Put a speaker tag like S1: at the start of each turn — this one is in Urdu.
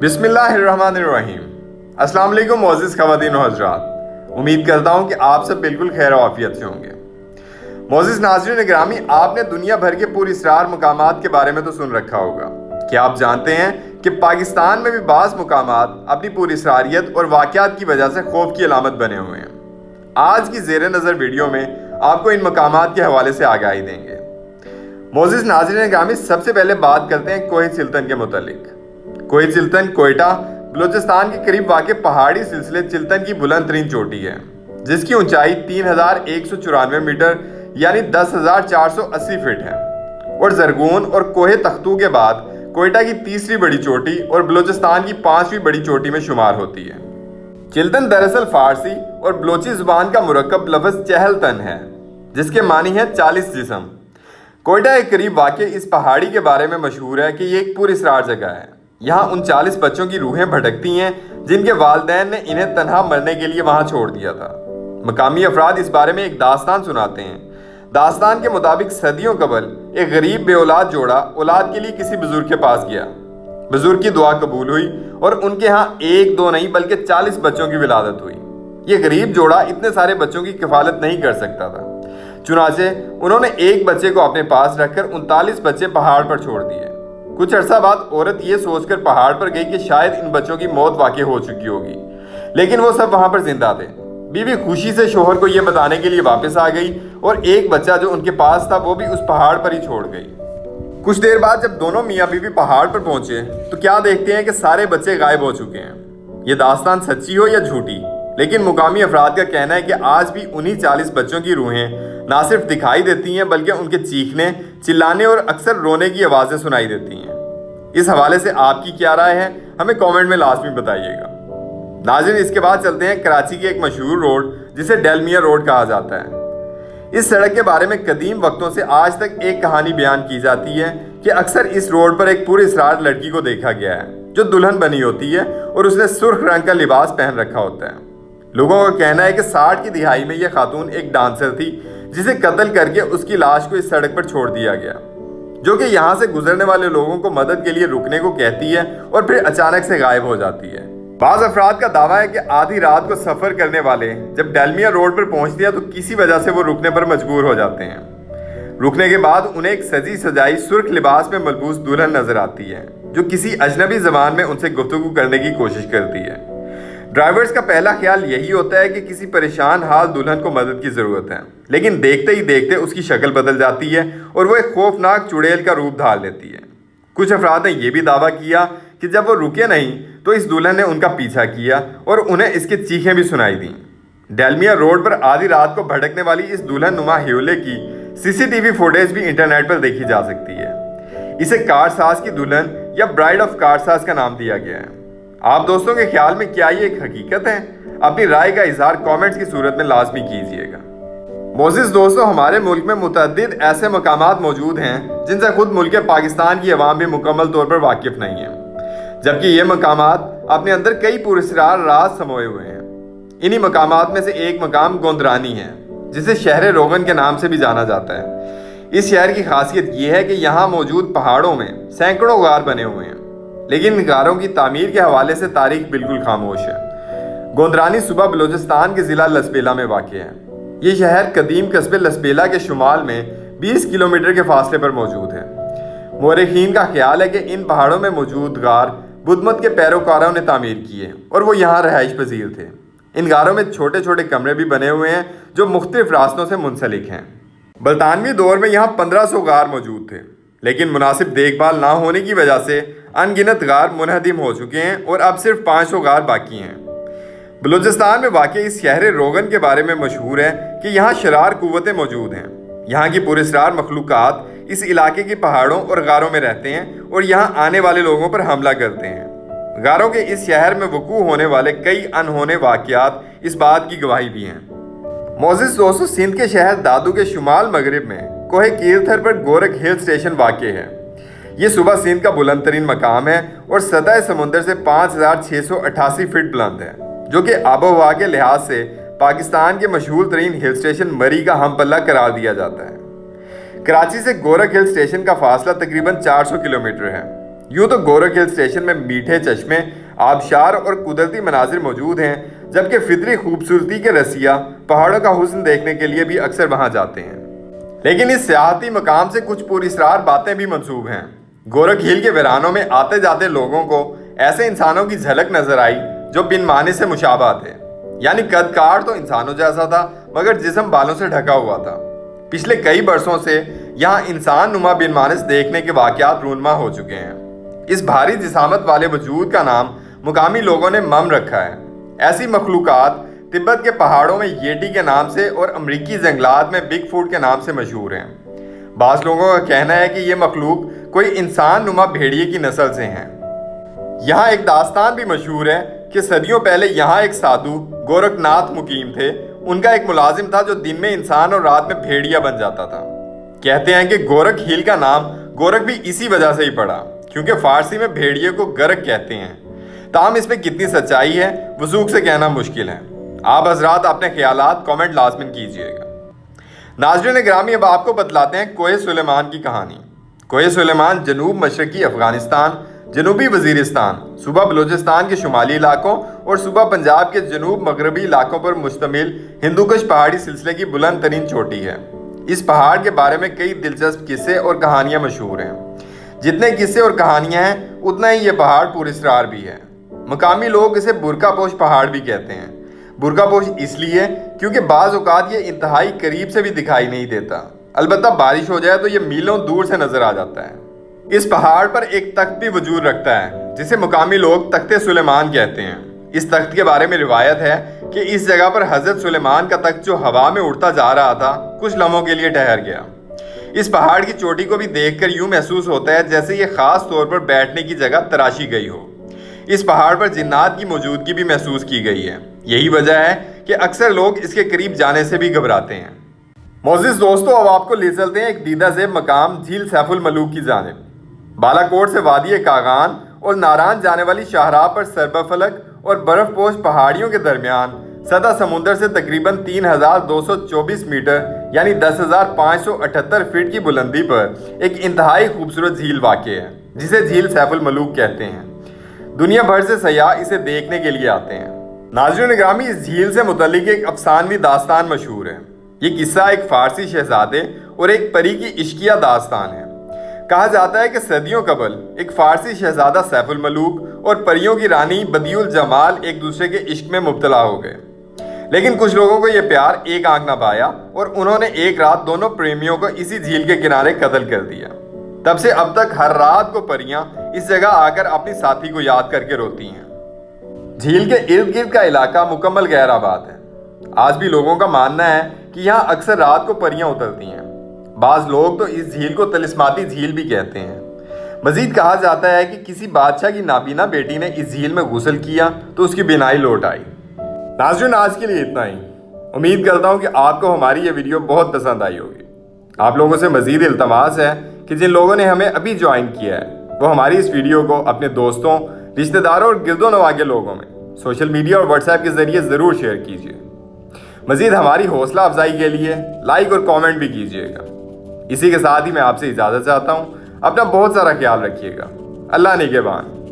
S1: بسم اللہ الرحمن الرحیم۔ السلام علیکم معزز خواتین و حضرات، امید کرتا ہوں کہ آپ سب بالکل خیر و عافیت سے ہوں گے۔ معزز ناظرین گرامی، آپ نے دنیا بھر کے پر اسرار مقامات کے بارے میں تو سن رکھا ہوگا۔ کیا آپ جانتے ہیں کہ پاکستان میں بھی بعض مقامات اپنی پر اسراریت اور واقعات کی وجہ سے خوف کی علامت بنے ہوئے ہیں؟ آج کی زیر نظر ویڈیو میں آپ کو ان مقامات کے حوالے سے آگاہی دیں گے۔ معزز ناظرین گرامی، سب سے پہلے بات کرتے ہیں کوہ چلتن کے متعلق۔ کوہ چلتن کوئٹہ بلوچستان کے قریب واقع پہاڑی سلسلے چلتن کی بلند ترین چوٹی ہے، جس کی اونچائی 3194 میٹر یعنی 10,480 فٹ ہے، اور زرغون اور کوہ تختو کے بعد کوئٹہ کی تیسری بڑی چوٹی اور بلوچستان کی 5ویں بڑی چوٹی میں شمار ہوتی ہے۔ چلتن دراصل فارسی اور بلوچی زبان کا مرکب لفظ چہل تن ہے، جس کے معنی ہے 40 جسم۔ کوئٹہ کے قریب واقع اس پہاڑی کے بارے میں مشہور ہے کہ یہ ایک پر اسرار جگہ ہے۔ یہاں ان 40 بچوں کی روحیں بھٹکتی ہیں جن کے والدین نے انہیں تنہا مرنے کے لیے وہاں چھوڑ دیا تھا۔ مقامی افراد اس بارے میں ایک داستان سناتے ہیں۔ داستان کے مطابق صدیوں قبل ایک غریب بے اولاد جوڑا اولاد کے لیے کسی بزرگ کے پاس گیا۔ بزرگ کی دعا قبول ہوئی اور ان کے ہاں ایک دو نہیں بلکہ 40 بچوں کی ولادت ہوئی۔ یہ غریب جوڑا اتنے سارے بچوں کی کفالت نہیں کر سکتا تھا، چنانچہ انہوں نے ایک بچے کو اپنے پاس رکھ کر 39 بچے پہاڑ پر چھوڑ دیے۔ کچھ عرصہ بعد عورت یہ سوچ کر پہاڑ پر گئی کہ شاید ان بچوں کی موت واقع ہو چکی ہوگی، لیکن وہ سب وہاں پر زندہ تھے۔ بیوی خوشی سے شوہر کو یہ بتانے کے لیے واپس آ گئی اور ایک بچہ جو ان کے پاس تھا وہ بھی اس پہاڑ پر ہی چھوڑ گئی۔ کچھ دیر بعد جب دونوں میاں بیوی پہاڑ پر پہنچے تو کیا دیکھتے ہیں کہ سارے بچے غائب ہو چکے ہیں۔ یہ داستان سچی ہو یا جھوٹی، لیکن مقامی افراد کا کہنا ہے کہ آج بھی انہی 40 بچوں کی روحیں نہ صرف دکھائی دیتی ہیں بلکہ ان کے چیخنے، چلانے اور اکثر رونے کی آوازیں سنائی دیتی ہیں۔ اس حوالے سے آپ کی کیا رائے ہے، ہمیں کامنٹ میں لازمی بتائیے گا۔ ناظرین، اس کے بعد چلتے ہیں کراچی کی ایک مشہور روڈ جسے ڈیلمیا روڈ کہا جاتا ہے۔ اس سڑک کے بارے میں قدیم وقتوں سے آج تک ایک کہانی بیان کی جاتی ہے کہ اکثر اس روڈ پر ایک پر اسرار لڑکی کو دیکھا گیا ہے جو دلہن بنی ہوتی ہے اور اس نے سرخ رنگ کا لباس پہن رکھا ہوتا ہے۔ لوگوں کا کہنا ہے کہ 60 کی دہائی میں یہ خاتون ایک ڈانسر تھی جسے قتل کر کے اس کی لاش کو اس سڑک پر چھوڑ دیا گیا، جو کہ یہاں سے گزرنے والے لوگوں کو مدد کے لیے رکنے کو کہتی ہے اور پھر اچانک سے غائب ہو جاتی ہے۔ بعض افراد کا دعویٰ ہے کہ آدھی رات کو سفر کرنے والے جب ڈیلمیا روڈ پر پہنچتے ہیں تو کسی وجہ سے وہ رکنے پر مجبور ہو جاتے ہیں۔ رکنے کے بعد انہیں ایک سجی سجائی سرخ لباس میں ملبوس دلہن نظر آتی ہے جو کسی اجنبی زبان میں ان سے گفتگو کرنے کی کوشش کرتی ہے۔ ڈرائیورز کا پہلا خیال یہی ہوتا ہے کہ کسی پریشان حال دلہن کو مدد کی ضرورت ہے، لیکن دیکھتے ہی دیکھتے اس کی شکل بدل جاتی ہے اور وہ ایک خوفناک چڑیل کا روپ دھار لیتی ہے۔ کچھ افراد نے یہ بھی دعویٰ کیا کہ جب وہ رکے نہیں تو اس دلہن نے ان کا پیچھا کیا اور انہیں اس کی چیخیں بھی سنائی دیں۔ ڈیلمیا روڈ پر آدھی رات کو بھٹکنے والی اس دلہن نما ہیولے کی CCTV فوٹیج بھی انٹرنیٹ پر دیکھی جا سکتی ہے۔ اسے کارساز کی دلہن یا برائیڈ آف کارساز کا نام دیا گیا ہے۔ آپ دوستوں کے خیال میں کیا یہ ایک حقیقت ہے؟ اپنی رائے کا اظہار کامنٹس کی صورت میں لازمی کیجیے گا۔ معزز دوستو، ہمارے ملک میں متعدد ایسے مقامات موجود ہیں جن سے خود ملک پاکستان کی عوام بھی مکمل طور پر واقف نہیں ہے، جبکہ یہ مقامات اپنے اندر کئی پر اسرار راز سموئے ہوئے ہیں۔ انہی مقامات میں سے ایک مقام گوندرانی ہے، جسے شہر روغن کے نام سے بھی جانا جاتا ہے۔ اس شہر کی خاصیت یہ ہے کہ یہاں موجود پہاڑوں میں سینکڑوں غار بنے ہوئے ہیں، لیکن ان غاروں کی تعمیر کے حوالے سے تاریخ بالکل خاموش ہے۔ گوندرانی صوبہ بلوچستان کے ضلع لسبیلا میں واقع ہے۔ یہ شہر قدیم قصبے لسبیلا کے شمال میں 20 کلومیٹر کے فاصلے پر موجود ہے۔ مورخین کا خیال ہے کہ ان پہاڑوں میں موجود غار بدھ مت کے پیروکاروں نے تعمیر کیے اور وہ یہاں رہائش پذیر تھے۔ ان غاروں میں چھوٹے چھوٹے کمرے بھی بنے ہوئے ہیں جو مختلف راستوں سے منسلک ہیں۔ برطانوی دور میں یہاں 1500 غار موجود تھے، لیکن مناسب دیکھ بھال نہ ہونے کی وجہ سے ان گنت غار منہدم ہو چکے ہیں اور اب صرف 500 غار باقی ہیں۔ بلوچستان میں واقع اس شہر روغن کے بارے میں مشہور ہے کہ یہاں شرار قوتیں موجود ہیں۔ یہاں کی پر اسرار مخلوقات اس علاقے کی پہاڑوں اور غاروں میں رہتے ہیں اور یہاں آنے والے لوگوں پر حملہ کرتے ہیں۔ غاروں کے اس شہر میں وقوع ہونے والے کئی انہونے واقعات اس بات کی گواہی بھی ہیں۔ معزز دوستو، سندھ کے شہر دادو کے شمال مغرب میں کوہ کیرتھر پر گورکھ ہل اسٹیشن واقع ہے۔ یہ صوبہ سندھ کا بلند ترین مقام ہے اور سطح سمندر سے 5688 فٹ بلند ہے، جو کہ آب و ہوا کے لحاظ سے پاکستان کے مشہور ترین ہل اسٹیشن مری کا ہم پلہ قرار دیا جاتا ہے۔ کراچی سے گورکھ ہل اسٹیشن کا فاصلہ تقریباً 400 کلومیٹر ہے۔ یوں تو گورکھ ہل اسٹیشن میں میٹھے چشمے، آبشار اور قدرتی مناظر موجود ہیں، جبکہ فطری خوبصورتی کے رسیا پہاڑوں کا حسن دیکھنے کے لیے بھی اکثر وہاں جاتے ہیں۔ لیکن اس سیاحتی مقام سے کچھ پراسرار باتیں بھی منسوب ہیں۔ گورکھ ہل کے ویرانوں میں آتے جاتے لوگوں کو ایسے انسانوں کی جھلک نظر آئی جو بن معنی سے مشابہ تھے، یعنی قد کاٹ تو انسانوں جیسا تھا مگر جسم بالوں سے ڈھکا ہوا تھا۔ پچھلے کئی برسوں سے یہاں انسان نما بن مانس دیکھنے کے واقعات رونما ہو چکے ہیں۔ اس بھاری جسامت والے وجود کا نام مقامی لوگوں نے مم رکھا ہے۔ ایسی مخلوقات تبت کے پہاڑوں میں ییٹی کے نام سے اور امریکی جنگلات میں بگ فوٹ کے نام سے مشہور ہیں۔ بعض لوگوں کا کہنا ہے کہ یہ مخلوق کوئی انسان نما بھیڑیے کی نسل سے ہیں۔ یہاں ایک داستان بھی مشہور ہے کہ صدیوں پہلے یہاں ایک سادھو گورکھ ناتھ مقیم تھے۔ ان کا ایک ملازم تھا جو دن میں انسان اور رات میں بھیڑیا بن جاتا تھا۔ کہتے ہیں کہ گورکھ ہل کا نام گورکھ بھی اسی وجہ سے ہی پڑا، کیونکہ فارسی میں بھیڑیے کو گرک کہتے ہیں۔ تاہم اس میں کتنی سچائی ہے وثوق سے کہنا مشکل ہے۔ آپ حضرات اپنے خیالات کامنٹ لازمن کیجئے گا۔ ناظرین گرامی، اب آپ کو بتلاتے ہیں کوہ سلیمان کی کہانی۔ کوہ سلیمان جنوب مشرقی افغانستان، جنوبی وزیرستان، صوبہ بلوچستان کے شمالی علاقوں اور صوبہ پنجاب کے جنوب مغربی علاقوں پر مشتمل ہندوکش پہاڑی سلسلے کی بلند ترین چوٹی ہے۔ اس پہاڑ کے بارے میں کئی دلچسپ قصے اور کہانیاں مشہور ہیں۔ جتنے قصے اور کہانیاں ہیں اتنا ہی یہ پہاڑ پراسرار بھی ہے۔ مقامی لوگ اسے برقع پوش پہاڑ بھی کہتے ہیں۔ برقع پوش اس لیے کیونکہ بعض اوقات یہ انتہائی قریب سے بھی دکھائی نہیں دیتا، البتہ بارش ہو جائے تو یہ میلوں دور سے نظر آ جاتا ہے۔ اس پہاڑ پر ایک تخت بھی وجود رکھتا ہے جسے مقامی لوگ تخت سلیمان کہتے ہیں۔ اس تخت کے بارے میں روایت ہے کہ اس جگہ پر حضرت سلیمان کا تخت جو ہوا میں اڑتا جا رہا تھا کچھ لمحوں کے لیے ٹھہر گیا۔ اس پہاڑ کی چوٹی کو بھی دیکھ کر یوں محسوس ہوتا ہے جیسے یہ خاص طور پر بیٹھنے کی جگہ تراشی گئی ہو۔ اس پہاڑ پر جنات کی موجودگی بھی محسوس کی گئی ہے۔ یہی وجہ ہے کہ اکثر لوگ اس کے قریب جانے سے بھی گھبراتے ہیں۔ معزز دوستو، اب آپ کو لے چلتے ہیں ایک دیدہ زیب مقام جھیل سیف الملوک کی جانب۔ بالا کوٹ سے وادی کاغان اور ناران جانے والی شاہراہ پر سربہ فلک اور برف پوش پہاڑیوں کے درمیان سطح سمندر سے تقریباً 3224 میٹر یعنی 10,578 فٹ کی بلندی پر ایک انتہائی خوبصورت جھیل واقع ہے جسے جھیل سیف الملوک کہتے ہیں۔ دنیا بھر سے سیاح اسے دیکھنے کے لیے آتے ہیں۔ ناظرین گرامی، اس جھیل سے متعلق ایک افسانوی داستان مشہور ہے۔ یہ قصہ ایک فارسی شہزادے اور ایک پری کی عشقیہ داستان ہے۔ کہا جاتا ہے کہ صدیوں قبل ایک فارسی شہزادہ سیف الملوک اور پریوں کی رانی بدیع الجمال ایک دوسرے کے عشق میں مبتلا ہو گئے، لیکن کچھ لوگوں کو یہ پیار ایک آنکھ نہ پایا اور انہوں نے ایک رات دونوں پریمیوں کو اسی جھیل کے کنارے قتل کر دیا۔ تب سے اب تک ہر رات کو پریاں اس جگہ آ کر اپنی ساتھی کو یاد کر کے روتی ہیں۔ جھیل کے ارد گرد کا علاقہ مکمل غیر آباد ہے۔ آج بھی لوگوں کا ماننا ہے کہ یہاں اکثر رات کو پریاں اترتی ہیں۔ بعض لوگ تو اس جھیل کو طلسماتی جھیل بھی کہتے ہیں۔ مزید کہا جاتا ہے کہ کسی بادشاہ کی نابینا بیٹی نے اس جھیل میں غسل کیا تو اس کی بینائی لوٹ آئی۔ ناظرین، آج کے لیے اتنا ہی۔ امید کرتا ہوں کہ آپ کو ہماری یہ ویڈیو بہت پسند آئی ہوگی۔ آپ لوگوں سے مزید التماس ہے کہ جن لوگوں نے ہمیں ابھی جوائن کیا ہے وہ ہماری اس ویڈیو کو اپنے دوستوں، رشتہ داروں اور گرد و نواح کے لوگوں میں سوشل میڈیا اور واٹس ایپ کے ذریعے ضرور شیئر کیجیے۔ مزید ہماری حوصلہ افزائی کے لیے لائک اور کامنٹ بھی کیجیے گا۔ اسی کے ساتھ ہی میں آپ سے اجازت چاہتا ہوں۔ اپنا بہت سارا خیال رکھیے گا۔ اللہ نگہبان۔